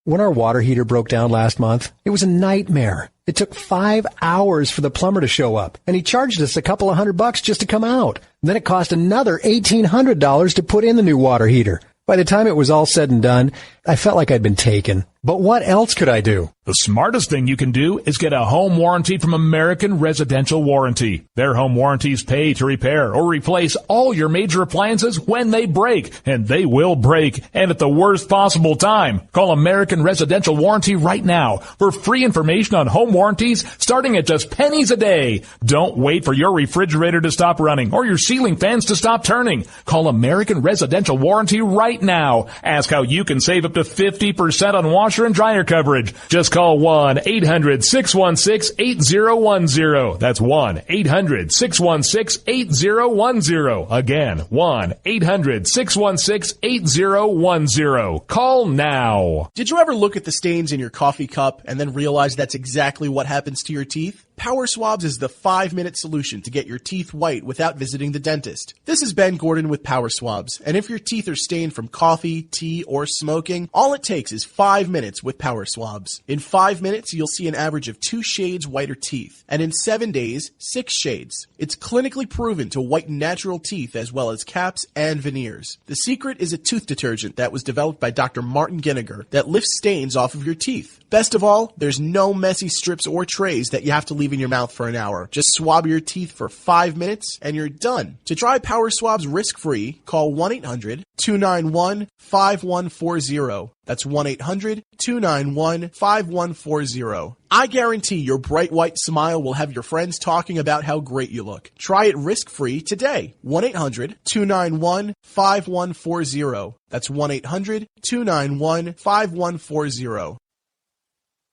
When our water heater broke down last month, it was a nightmare. It took 5 hours for the plumber to show up, and he charged us a couple of $100 just to come out. Then it cost another $1,800 to put in the new water heater. By the time it was all said and done, I felt like I'd been taken. But what else could I do? The smartest thing you can do is get a home warranty from American Residential Warranty. Their home warranties pay to repair or replace all your major appliances when they break, and they will break, and at the worst possible time. Call American Residential Warranty right now for free information on home warranties starting at just pennies a day. Don't wait for your refrigerator to stop running or your ceiling fans to stop turning. Call American Residential Warranty right now. Ask how you can save up to 50% on washer and dryer coverage. Just call 1-800-616-8010. That's 1-800-616-8010. Again, 1-800-616-8010. Call now. Did you ever look at the stains in your coffee cup and then realize that's exactly what happens to your teeth? Power Swabs is the 5-minute solution to get your teeth white without visiting the dentist. This is Ben Gordon with Power Swabs, and if your teeth are stained from coffee, tea, or smoking, all it takes is 5 minutes with Power Swabs. In 5 minutes, you'll see an average of 2 shades whiter teeth, and in 7 days, 6 shades. It's clinically proven to whiten natural teeth as well as caps and veneers. The secret is a tooth detergent that was developed by Dr. Martin Ginniger that lifts stains off of your teeth. Best of all, there's no messy strips or trays that you have to leave in your mouth for an hour. Just swab your teeth for 5 minutes and you're done. To try Power Swabs risk-free, call 1-800-291-5140. That's 1-800-291-5140. I guarantee your bright white smile will have your friends talking about how great you look. Try it risk-free today. 1-800-291-5140. That's 1-800-291-5140.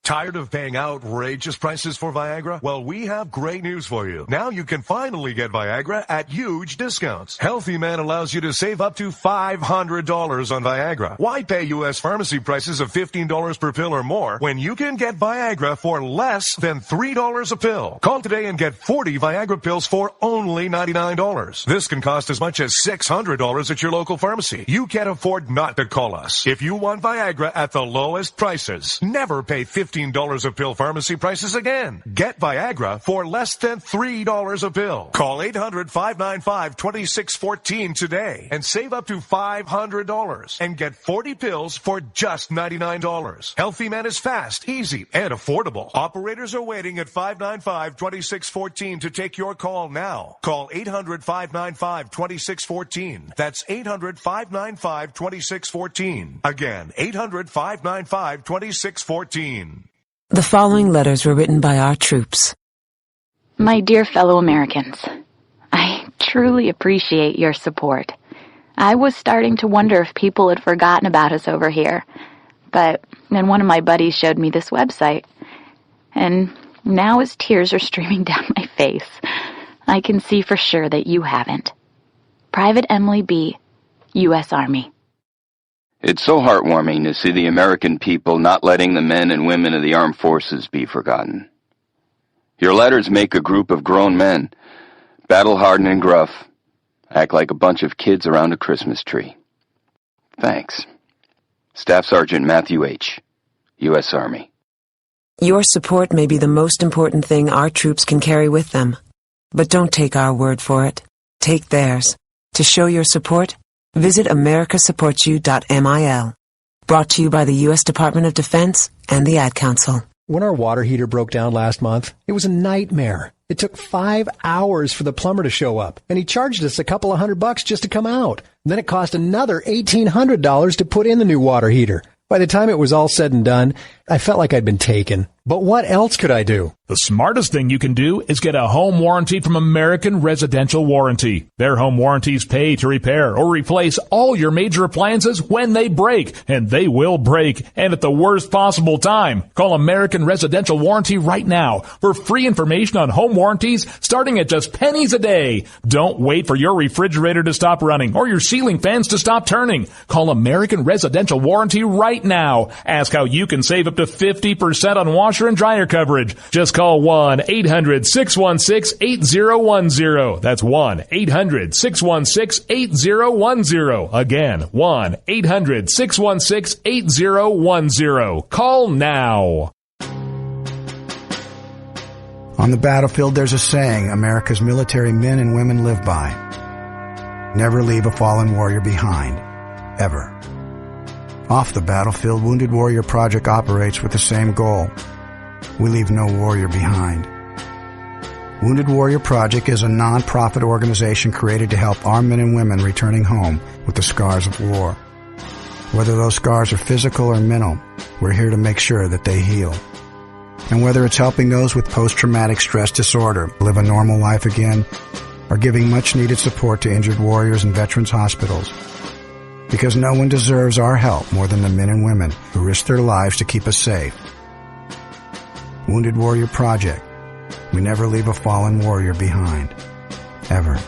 Tired of paying outrageous prices for Viagra? Well, we have great news for you. Now you can finally get Viagra at huge discounts. Healthy Man allows you to save up to $500 on Viagra. Why pay U.S. pharmacy prices of $15 per pill or more when you can get Viagra for less than $3 a pill? Call today and get 40 Viagra pills for only $99. This can cost as much as $600 at your local pharmacy. You can't afford not to call us. If you want Viagra at the lowest prices, never pay $15 a pill pharmacy prices again. Get Viagra for less than $3 a pill. Call 800-595-2614 today and save up to $500 and get 40 pills for just $99. Healthy Man is fast, easy, and affordable. Operators are waiting at 595-2614 to take your call now. Call 800-595-2614. That's 800-595-2614. Again, 800-595-2614. The following letters were written by our troops. My dear fellow Americans, I truly appreciate your support. I was starting to wonder if people had forgotten about us over here, but then one of my buddies showed me this website, and now as tears are streaming down my face, I can see for sure that you haven't. Private Emily B., U.S. Army. It's so heartwarming to see the American people not letting the men and women of the armed forces be forgotten. Your letters make a group of grown men, battle-hardened and gruff, act like a bunch of kids around a Christmas tree. Thanks. Staff Sergeant Matthew H., U.S. Army. Your support may be the most important thing our troops can carry with them. But don't take our word for it. Take theirs. To show your support, visit americasupportsyou.mil. Brought to you by the U.S. Department of Defense and the Ad Council. When our water heater broke down last month, it was a nightmare. It took 5 hours for the plumber to show up, and he charged us a couple of $100 just to come out. Then it cost another $1,800 to put in the new water heater. By the time it was all said and done, I felt like I'd been taken. But what else could I do? The smartest thing you can do is get a home warranty from American Residential Warranty. Their home warranties pay to repair or replace all your major appliances when they break, and they will break, and at the worst possible time. Call American Residential Warranty right now for free information on home warranties starting at just pennies a day. Don't wait for your refrigerator to stop running or your ceiling fans to stop turning. Call American Residential Warranty right now. Ask how you can save up up to 50% on washer and dryer coverage. Just call 1-800-616-8010. That's 1-800-616-8010. Again, 1-800-616-8010. Call now. On the battlefield, there's a saying America's military men and women live by. Never leave a fallen warrior behind. Ever. Off the battlefield, Wounded Warrior Project operates with the same goal. We leave no warrior behind. Wounded Warrior Project is a non-profit organization created to help our men and women returning home with the scars of war. Whether those scars are physical or mental, we're here to make sure that they heal. And whether it's helping those with post-traumatic stress disorder live a normal life again, or giving much-needed support to injured warriors in veterans' hospitals. Because no one deserves our help more than the men and women who risk their lives to keep us safe. Wounded Warrior Project. We never leave a fallen warrior behind. Ever.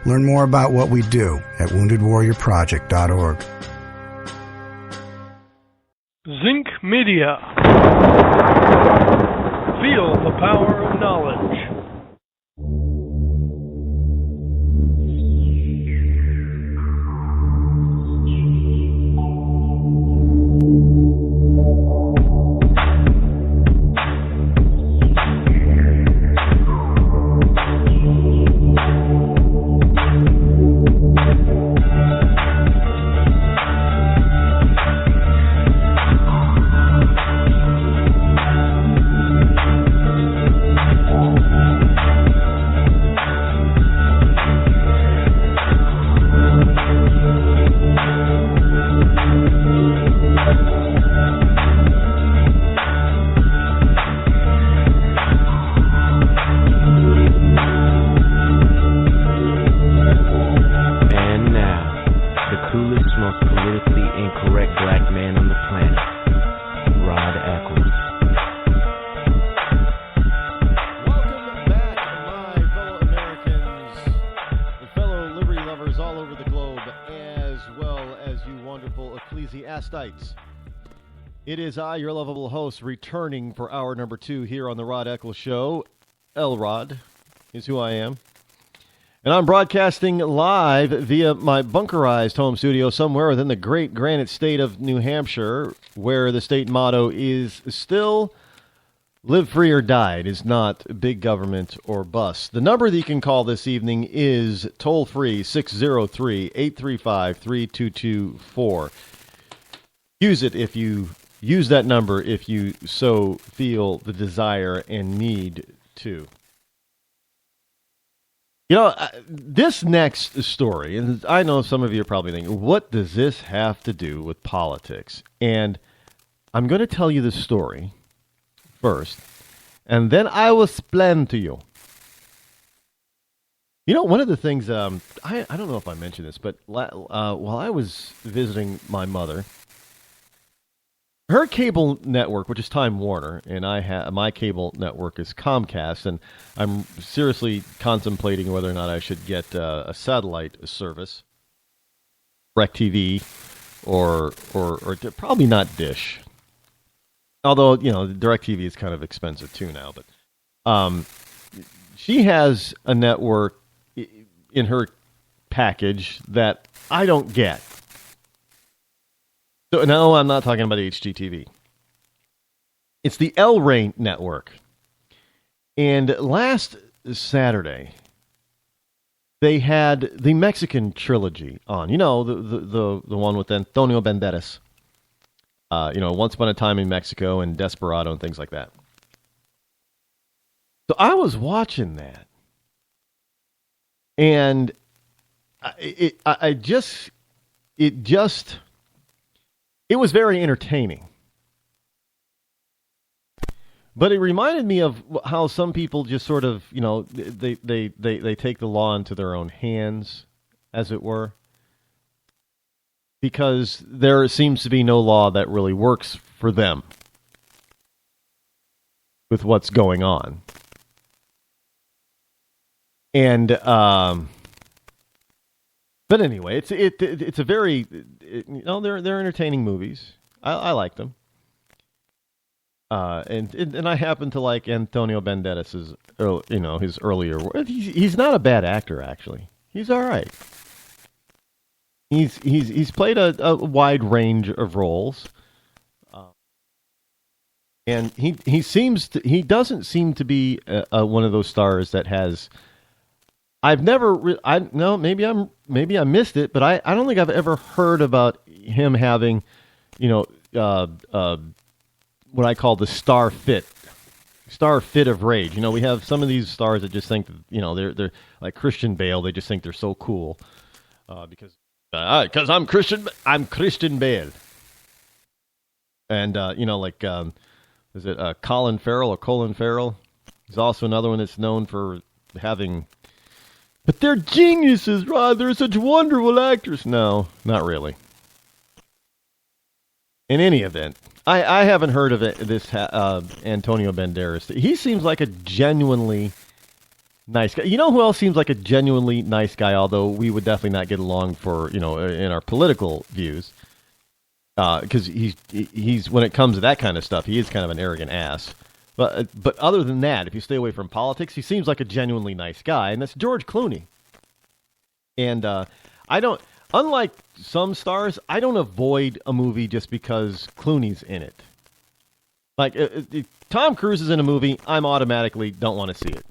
Learn more about what we do at woundedwarriorproject.org. Zinc Media. Feel the power of knowledge. It is I, your lovable host, returning for hour number 2 here on the Rod Eccles Show. Rod is who I am. And I'm broadcasting live via my bunkerized home studio somewhere within the great granite state of New Hampshire, where the state motto is still live free or die. It is not big government or bust. The number that you can call this evening is toll-free 603-835-3224. Use it if you use that number if you so feel the desire and need to. You know, this next story, and I know some of you are probably thinking, what does this have to do with politics? And I'm going to tell you the story first, and then I will explain to you. You know, one of the things, I don't know if I mentioned this, but while I was visiting my mother, her cable network, which is Time Warner, and my cable network is Comcast, and I'm seriously contemplating whether or not I should get a satellite service, DirecTV, or probably not Dish. Although, you know, DirecTV is kind of expensive too now, but she has a network in her package that I don't get. So, no, I'm not talking about HGTV. It's the El Rey network. And last Saturday, they had the Mexican trilogy on. You know, the one with Antonio Banderas. You know, Once Upon a Time in Mexico and Desperado and things like that. So I was watching that. And it was very entertaining. But it reminded me of how some people just sort of, you know, they take the law into their own hands, as it were. Because there seems to be no law that really works for them with what's going on. And, but anyway, it's a very, you know, they're entertaining movies. I like them. And I happen to like Antonio Banderas's, his earlier work. He's not a bad actor, actually. He's all right. He's played a wide range of roles, and he doesn't seem to be one of those stars that has. Maybe I missed it, but I don't think I've ever heard about him having, what I call the star fit of rage. We have some of these stars that just think, they're like Christian Bale. They just think they're so cool because I'm Christian Bale. And is it Colin Farrell or Colin Farrell? He's also another one that's known for having. But they're geniuses, Rod. They're such wonderful actors. No, not really. In any event, I haven't heard of this Antonio Banderas. He seems like a genuinely nice guy. You know who else seems like a genuinely nice guy, although we would definitely not get along in our political views? Because he's when it comes to that kind of stuff, he is kind of an arrogant ass. But other than that, if you stay away from politics, he seems like a genuinely nice guy, and that's George Clooney. And unlike some stars, I don't avoid a movie just because Clooney's in it. Like, if Tom Cruise is in a movie, I'm automatically don't want to see it.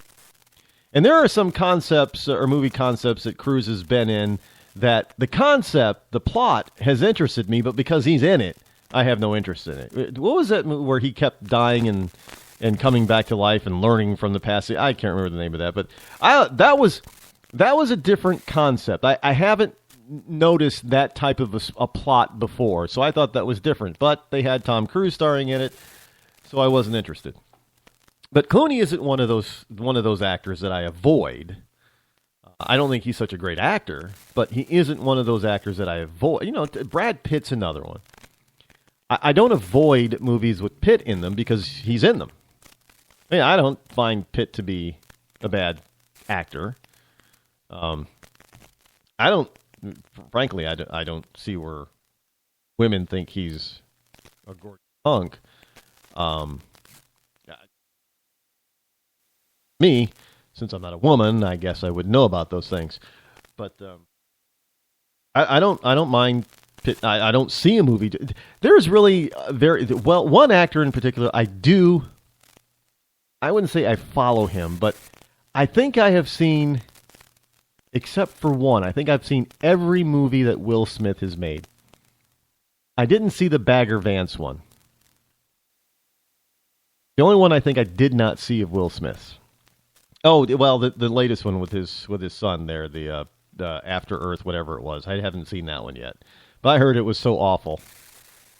And there are some concepts or movie concepts that Cruise has been in that the plot has interested me, but because he's in it, I have no interest in it. What was that where he kept dying and coming back to life and learning from the past? I can't remember the name of that, but that was a different concept. I haven't noticed that type of a plot before, so I thought that was different. But they had Tom Cruise starring in it, so I wasn't interested. But Clooney isn't one of those actors that I avoid. I don't think he's such a great actor, but he isn't one of those actors that I avoid. Brad Pitt's another one. I don't avoid movies with Pitt in them because he's in them. I don't find Pitt to be a bad actor. Frankly, I don't see where women think he's a gorgeous hunk. Me, since I'm not a woman, I guess I would know about those things. But I don't mind Pitt. I don't see a movie. There's really one actor in particular I wouldn't say I follow him, but I think I have seen, except for one, I think I've seen every movie that Will Smith has made. I didn't see the Bagger Vance one. The only one I think I did not see of Will Smith's. Oh, well, the latest one with his son there, the After Earth, whatever it was. I haven't seen that one yet, but I heard it was so awful.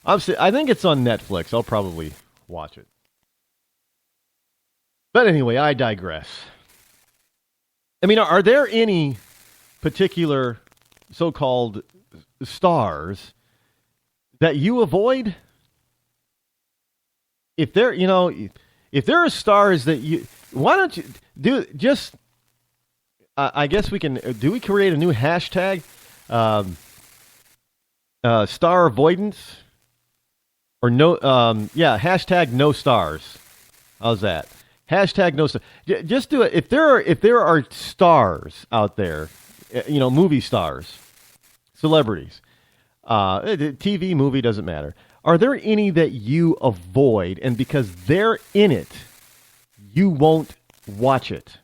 Obviously, I think it's on Netflix. I'll probably watch it. But anyway, I digress. Are there any particular so-called stars that you avoid? If there are stars that you, why don't you do just? I guess we can. Do we create a new hashtag? Star avoidance, or no? Hashtag no stars. How's that? Hashtag no stars. Just do it. If there are stars out there, movie stars, celebrities, TV, movie, doesn't matter. Are there any that you avoid, and because they're in it, you won't watch it?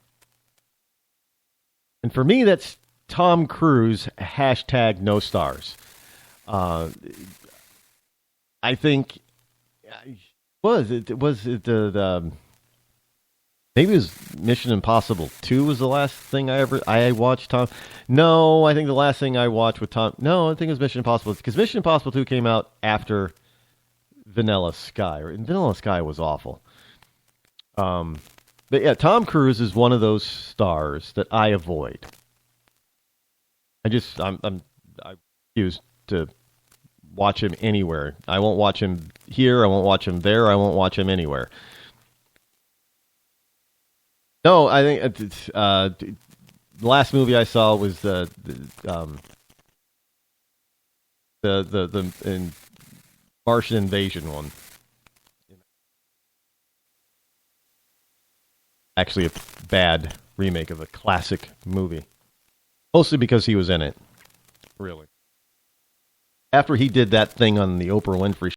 And for me, that's Tom Cruise, hashtag no stars. I think, was it maybe it was Mission Impossible 2 was the last thing I watched, Tom. No, I think the last thing I watched with Tom, no, I think it was Mission Impossible, because Mission Impossible 2 came out after Vanilla Sky, and Vanilla Sky was awful. But yeah, Tom Cruise is one of those stars that I avoid. I refuse to watch him anywhere. I won't watch him here. I won't watch him there. I won't watch him anywhere. No, I think the last movie I saw was the Martian invasion one. actually a bad remake of a classic movie. Mostly because he was in it. Really. After he did that thing on the Oprah Winfrey